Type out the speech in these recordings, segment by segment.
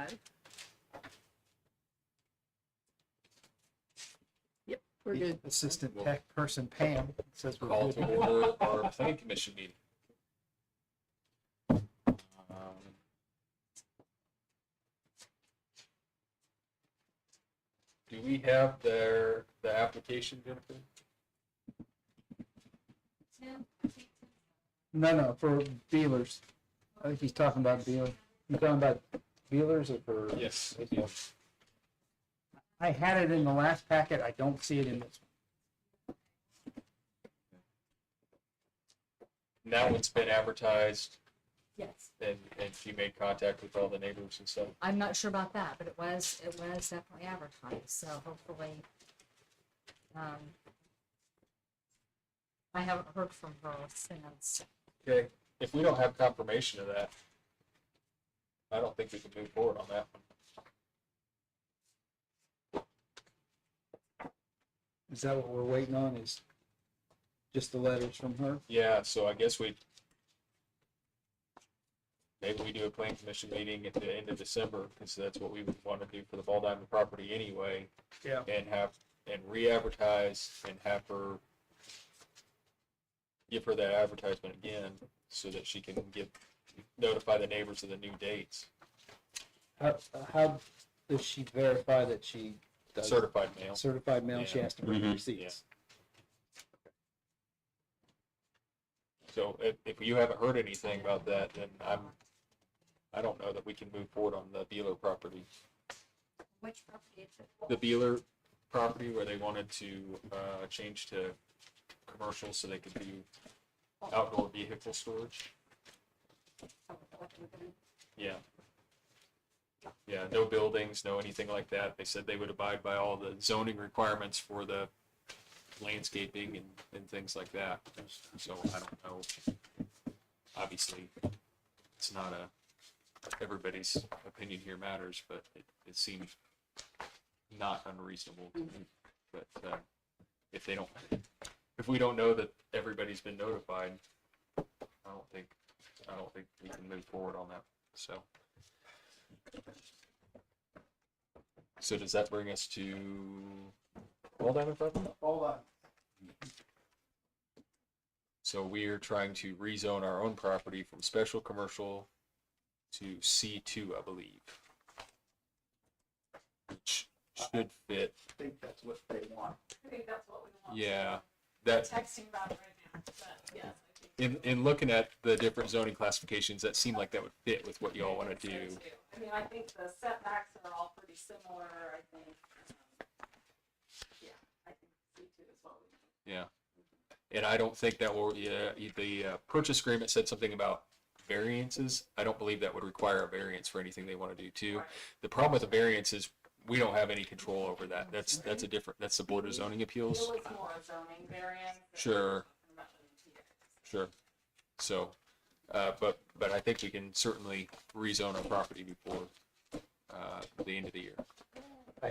Okay. Yep, we're The good. Assistant Tech Person Pam says we're Call good. to order our planning commission meeting. Do we have the application, Jennifer? No, for Bealers. I think he's talking about Bealer. You talking about Bealers or for? Yes. I had it in the last packet. I don't see it in this. That one's been advertised, Yes, and she made contact with all the neighbors and stuff. I'm not sure about that, but it was definitely advertised, so hopefully, I haven't heard from her since. Okay. If we don't have confirmation of that, I don't think we can move forward on that one. Is that what we're waiting on? Is just the letters from her? Yeah, so I guess maybe we do a plan commission meeting at the end of December, because that's what we would want to do for the Ball Diamond property anyway. Yeah. And re-advertise and have her, give her that advertisement again, so that she can notify the neighbors of the new dates. How does she verify that she does Certified mail. certified mail? She Yeah. has to bring Mhm. receipts. So if you haven't heard anything about that, then I don't know that we can move forward on the Beeler property. Which property is it? The Beeler property where they wanted to change to commercial so they could do outdoor vehicle storage. Yeah. Yeah, no buildings, no anything like that. They said they would abide by all the zoning requirements for the landscaping and things like that. So I don't know. Obviously, it's not everybody's opinion here matters, but it seemed not unreasonable to me. But if we don't know that everybody's been notified, I don't think we can move forward on that. So does that bring us to Ball Diamond property? Hold on. So we are trying to rezone our own property from special commercial to C2, I believe. Which should fit. I think that's what they want. I think that's what we want. Yeah. We're That texting about it right now, but yes, I think. in looking at the different zoning classifications, that seemed like that would fit with what y'all want to do. I mean, I think the setbacks are all pretty similar, I think. Yeah, I think C2 is what we need. Yeah. And I don't think that will, the purchase agreement said something about variances. I don't believe that would require a variance for anything they want to do too. The problem with the variance is we don't have any control over that. That's the Board of Zoning Appeals. It was more a zoning variance. Sure. Sure. So, but I think we can certainly rezone our property before the end of the year. I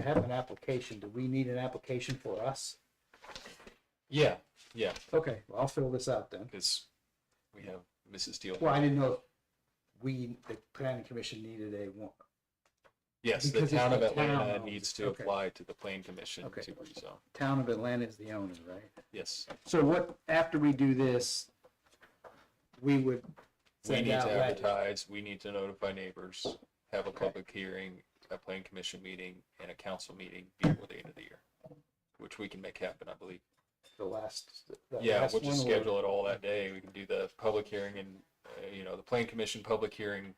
have an application. Do we need an application for us? Yeah, Okay, well, I'll fill this out then. because we have Mrs. Steele. Well, I didn't know if the planning commission needed a one. Yes, the because it's town of the Atlanta town. needs to Okay. apply to the Plan Commission Okay. to rezone. Town of Atlanta is the owner, right? Yes, So what, after we do this, we would we send need out to letters? advertise, we need to notify neighbors, have a public hearing, a Plan Commission meeting, and a council meeting before the end of the year, which we can make happen, I believe. The last Yeah, last we'll just one, or- schedule it all that day. We can do the public hearing and, the Plan Commission public hearing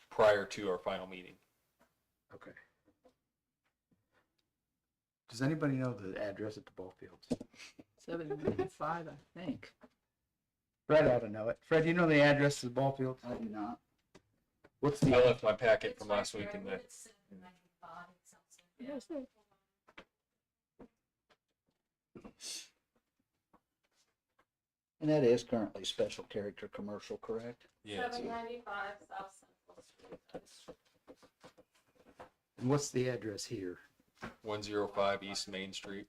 prior to our final meeting. Okay. Does anybody know the address at the ball fields? 795, I think. Fred ought to know it. Fred, you know the address to the ball fields? I do not. What's I the, left my packet from last week in the, Yes, sir. And that is currently special character commercial, correct? yeah, 795 South Central Street. and what's the address here? 105 East Main Street.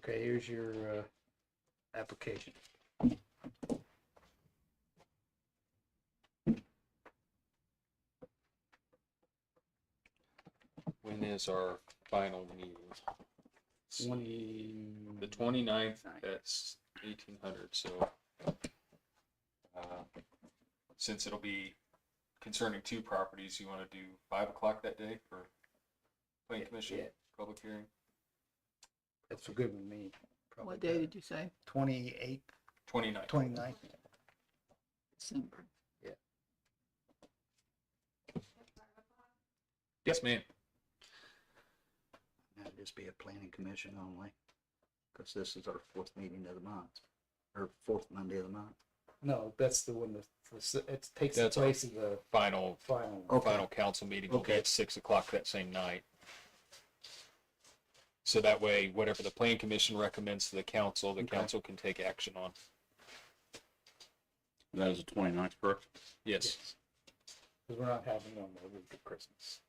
Okay, here's your, application. When is our final meeting? The 29th at 1800, so, since it'll be concerning two properties, you wanna do 5 o'clock that day for planning commission, Yeah. public hearing? That's good with me. Probably What day better. did you say? 28th, 29th. 29th. December. Yes, ma'am. That'd just be a planning commission only, because this is our fourth meeting of the month, or fourth Monday of the month. No, that's the one that, it takes the That's our- place of the Final, final. Okay. final council meeting will be Okay. at 6 o'clock that same night. So that way, whatever the planning commission recommends to the council can take action on. That is the 29th, correct? Yes. Because we're not having one more week of Christmas.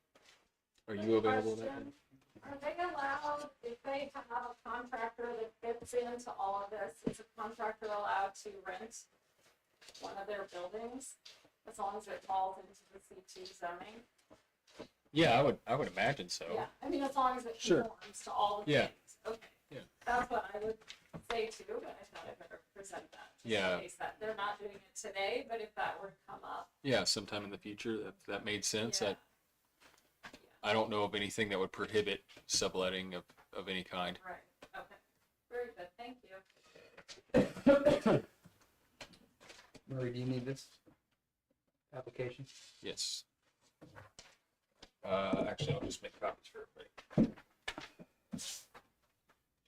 Are you available that Question. day? Are they allowed, if they have a contractor that fits into all of this, is a contractor allowed to rent one of their buildings? As long as it falls into the C2 zoning? Yeah, I would imagine so. Yeah, I mean, as long as it Sure. conforms to all the Yeah. things, okay. Yeah. That's what I would say too, but I thought I better present that. Just Yeah. in case that, they're not doing it today, but if that were to come up. Yeah, sometime in the future, if that made sense. Yeah. I don't know of anything that would prohibit subletting of any kind. Right, okay, very good, thank you. Murray, do you need this application? Yes. Actually, I'll just make copies for everybody.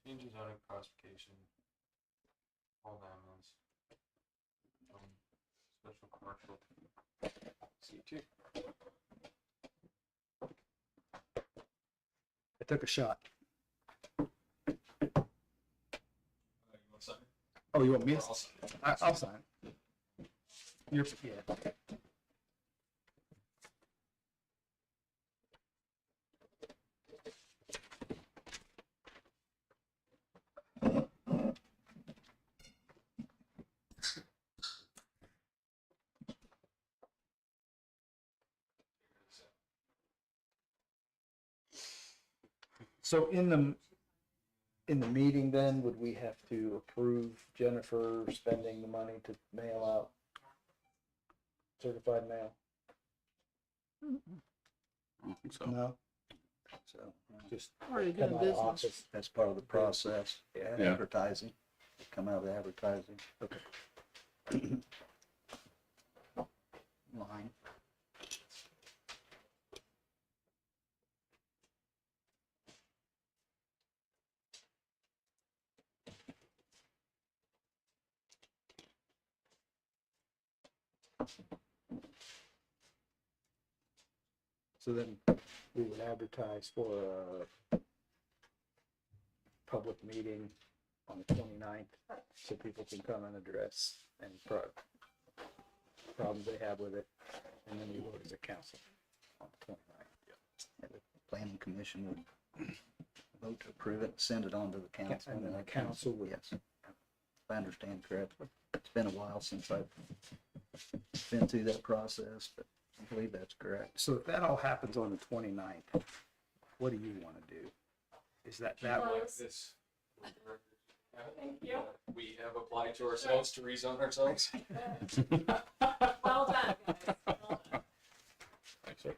Changes on classification. All diamonds. Special commercial. C2. I took a shot. You want something? Oh, you want me? Or I'll sign it. I'll sign it. You're, yeah. So in the meeting then, would we have to approve Jennifer spending the money to mail out certified mail? I don't think so. No, So, just Already come doing out of business. office. that's part of the process, Yeah. Yeah. advertising, come out of the advertising. Okay. Line. So then we would advertise for a public meeting on the 29th, so people can come and address any problems they have with it, and then we vote as a council on the 29th. And the planning commission would vote to approve it, send it on to the council. And then the that council would- Yes, if I understand correctly. It's been a while since I've been through that process, but I believe that's correct. So if that all happens on the 29th, what do you want to do? Is that way? Close. This. Thank you. We have applied to ourselves to rezone ourselves. Well done, guys, well done. Thanks, sir.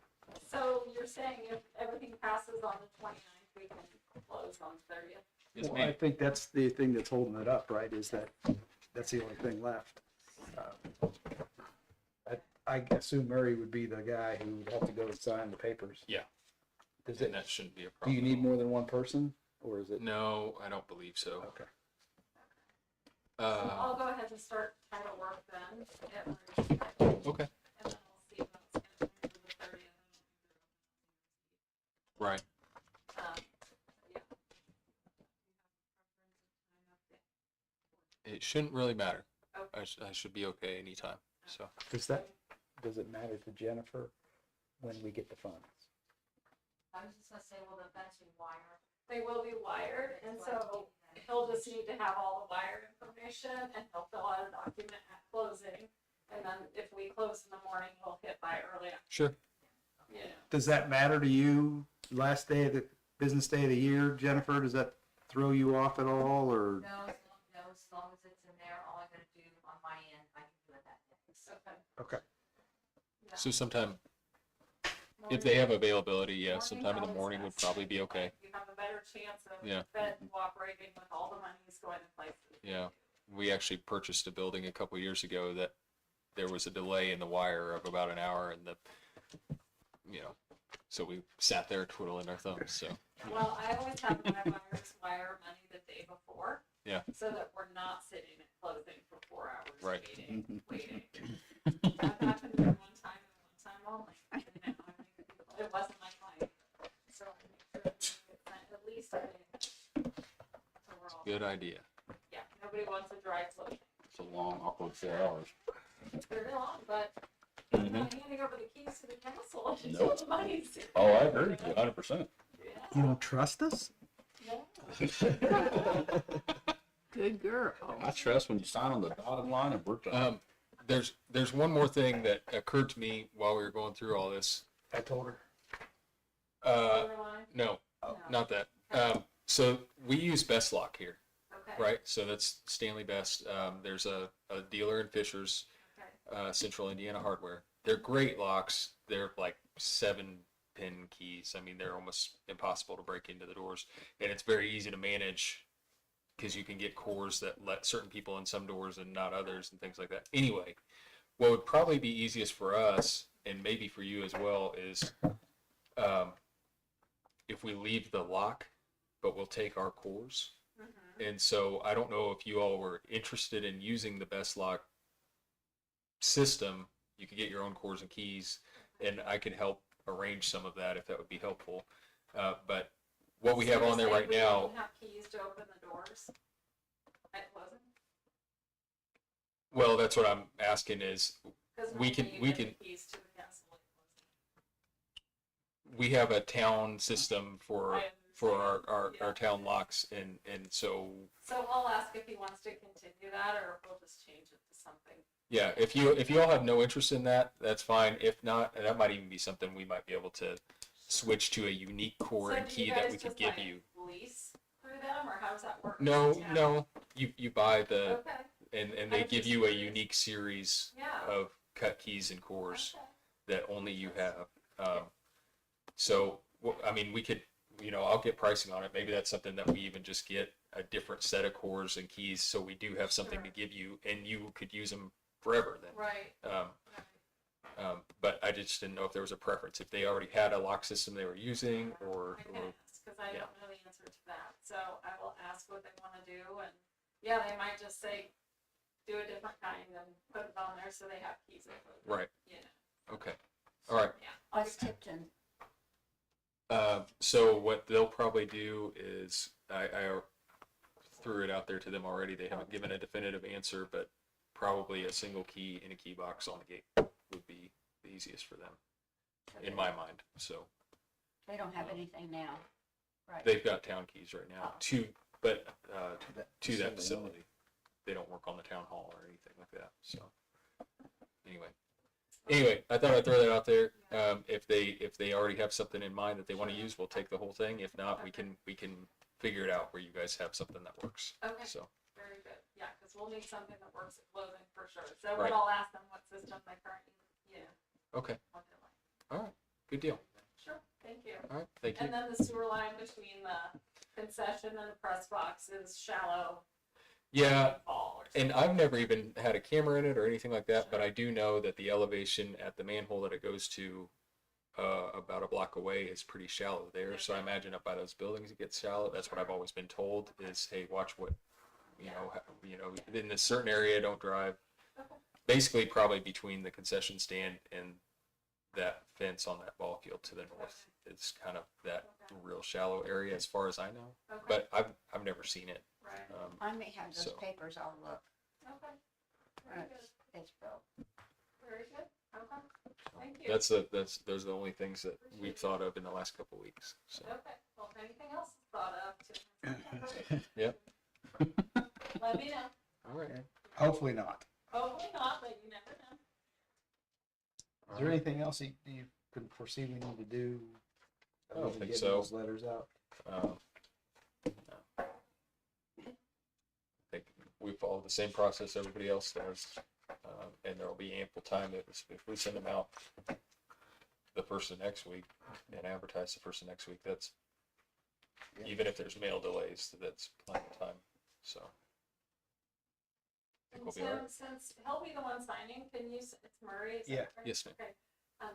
So you're saying if everything passes on the 29th, we can close on the 30th? Yes, Well, I ma'am. think that's the thing that's holding it up, right, is that, that's the only thing left. I assume Murray would be the guy who would have to go and sign the papers. Yeah. Does And it, that shouldn't be a do problem. you need more than one person, or is it? No, I don't believe so. Okay. So I'll go ahead and start title work then. Get Marie's title, Okay. and then I'll see what's gonna come for the 30th. Right. Yeah. It shouldn't really matter. Okay. I should be okay anytime. So Does it matter to Jennifer when we get the funds? I was just gonna say, well, eventually wire. They will be wired, and so he'll just need to have all the wire information and he'll fill out a document at closing. And then if we close in the morning, we'll hit by early, Sure. you know. Does that matter to you, last day of the, business day of the year, Jennifer? Does that throw you off at all, or? No, as long as it's in there, all I gotta do on my end, I can do it that day. Okay. Okay. Yeah. So sometime, if Morning- they have availability, yeah, morning's sometime in the always morning would best. probably be okay. You have a better chance of Yeah. Fed cooperating with all the monies going in places. Yeah. We actually purchased a building a couple years ago that there was a delay in the wire of about an hour and so we sat there twiddling our thumbs, so. Well, I always have my buyers wire money the day before. Yeah. So that we're not sitting at closing for 4 hours Right. waiting. That happened one time and one time only. You know, I mean, it wasn't my client. So I make sure that it's sent at least a day. So we're all, Good idea. yeah, nobody wants a dry closing. It's a long, awkward 4 hours. It's very long, but Mm-hmm. I'm not handing over the keys to the council until Nope. the money's. Oh, I agree with you 100%. Yeah. You don't trust us? Yeah. Good girl. I trust when you sign on the dotted line and we're done. There's one more thing that occurred to me while we were going through all this. I told her. Borderline? No, No. not that. So we use Best Lock here, Okay. right? So that's Stanley Best. There's a dealer in Fishers, Okay. Central Indiana Hardware. They're great locks. They're like 7-pin keys. I mean, they're almost impossible to break into the doors, and it's very easy to manage because you can get cores that let certain people in some doors and not others and things like that. Anyway, what would probably be easiest for us and maybe for you as well is if we leave the lock, but we'll take our cores. Mhm. And so I don't know if you all were interested in using the Best Lock system. You could get your own cores and keys, and I could help arrange some of that if that would be helpful. But what we have on there right We now, don't have keys to open the doors. It wasn't. well, that's what I'm asking is Because We can- normally we you get can- the keys to the castle. we have a town system for I our, understand, yeah. town locks, and so So I'll ask if he wants to continue that, or if we'll just change it to something. yeah, if you all have no interest in that, that's fine. If not, and that might even be something we might be able to switch to a unique core So and do key you that guys we could just, give like, you. Lease through them, or how does that work? No, Yeah. no, you buy the Okay, and they I'm give just you a curious. unique series yeah. of cut keys and cores Okay. that only you have. So I mean, we could, I'll get pricing on it. Maybe that's something that we even just get a different set of cores and keys, so we do have something to Sure. give you, and you could use them forever then. Right, Um, right. but I just didn't know if there was a preference, if they already had a lock system they were using, or I can ask, because I yeah. don't know the answer to that, so I will ask what they wanna do, and, yeah, they might just say, do a different kind and put it on there so they have keys and code, right, you know, okay, all right. yeah. What's Tipton? So what they'll probably do is, I threw it out there to them already, they haven't given a definitive answer, but probably a single key in a key box on the gate would be the easiest for them, in my mind. So They don't have anything now, right? they've got town keys right now to that Facility. facility. They don't work on the town hall or anything like that, so. Anyway, I thought I'd throw that out there. If they already have something in mind that they want to use, we'll take the whole thing. If not, we can figure it out where you guys have something that works. Okay, So, very good, yeah, because we'll need something that works at closing for sure, so Right. we'll ask them what system they currently, okay, what they like. good deal. Sure, thank you. All right, thank you. And then the sewer line between the concession and the press box is shallow. Yeah, Fall or and something. I've never even had a camera in it or anything like that, but I do know that the elevation at the manhole that it goes to, about a block away is pretty shallow there. So I imagine up by those buildings it gets shallow. That's what I've always been told is, hey, watch what, in this certain area, don't drive. Okay. Basically, probably between the concession stand and that fence on that ball field to the north. It's kind of that Okay. real shallow area as far as I know, Okay, but I've never seen it. right, I may have those So- papers, I'll look. okay, very good, It's built. very good, okay, thank you. Those are the only things that we've thought of in the last couple of weeks. So, Okay, well, if anything else is thought of, to. Yep. Let me know. All right. Hopefully not. Hopefully not, but you never know. Is there anything else you could foresee we need to do? I don't other than think getting so. those letters out. No. I think we follow the same process everybody else does, and there will be ample time if we send them out the first of next week and advertise the first of next week. That's Yeah. even if there's mail delays, that's plenty of time. So I think And we'll be all Tim, right. since he'll be the one signing, can you, it's Murray, is that Yeah. correct? Yes, ma'am. Okay.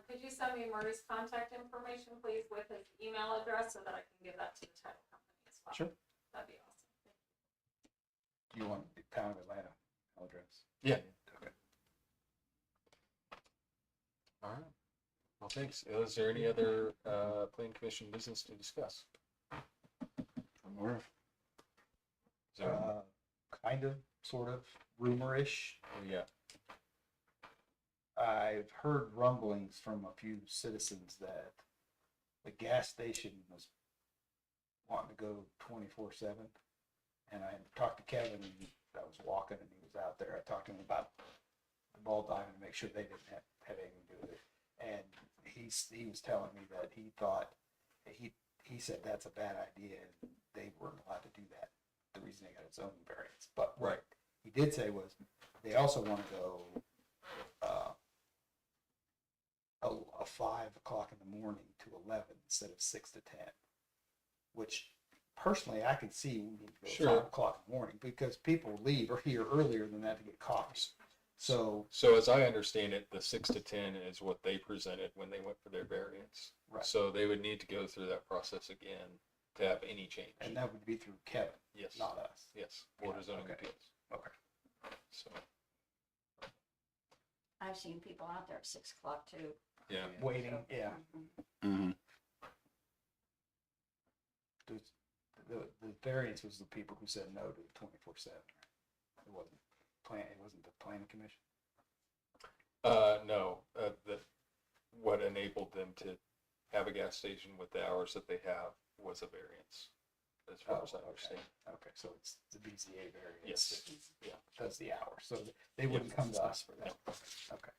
Could you send me Murray's contact information, please, with his email address so that I can give that to the title company as well? Sure. That'd be awesome. Thank you. You want the town of Atlanta address? Yeah. Okay. All right. Well, thanks. Is there any other plan commission business to discuss? Or Is there, Kind of, sort of, rumor-ish. yeah. I've heard rumblings from a few citizens that the gas station was wanting to go 24/7. And I talked to Kevin, and I was walking and he was out there. I talked to him about the ball diamond to make sure they didn't have anything to do with it. And he was telling me that he thought, he said that's a bad idea and they weren't allowed to do that. The reason they got a zoning variance. But what he did say was they also want to go a 5 o'clock in the morning to 11 instead of 6 to 10, which personally I could see we need to go Sure. 5 o'clock in the morning because people leave or here earlier than that to get coffee. So, So as I understand it, the 6 to 10 is what they presented when they went for their variance. right. So they would need to go through that process again to have any change. And that would be through Kevin, Yes, not us. yes, Board of Zoning Okay. Appeals. Okay. So, I've seen people out there at 6 o'clock too. yeah, Waiting, So, yeah. mhm. The variance was the people who said no to the 24/7. It wasn't it wasn't the planning commission. no, what enabled them to have a gas station with the hours that they have was a variance, as far as I understand. Okay, so it's the BZA variance. Yes. that Yeah. Does the hours, so they wouldn't come to us for that. Okay.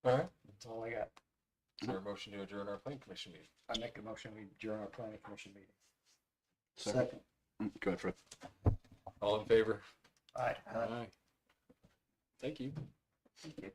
All right, That's all I got. is there a motion to adjourn our plan commission meeting? I make a motion, we adjourn our planning commission meeting. Second. Go ahead, Fred. All in favor? Aye. Aye. Thank you. Thank you.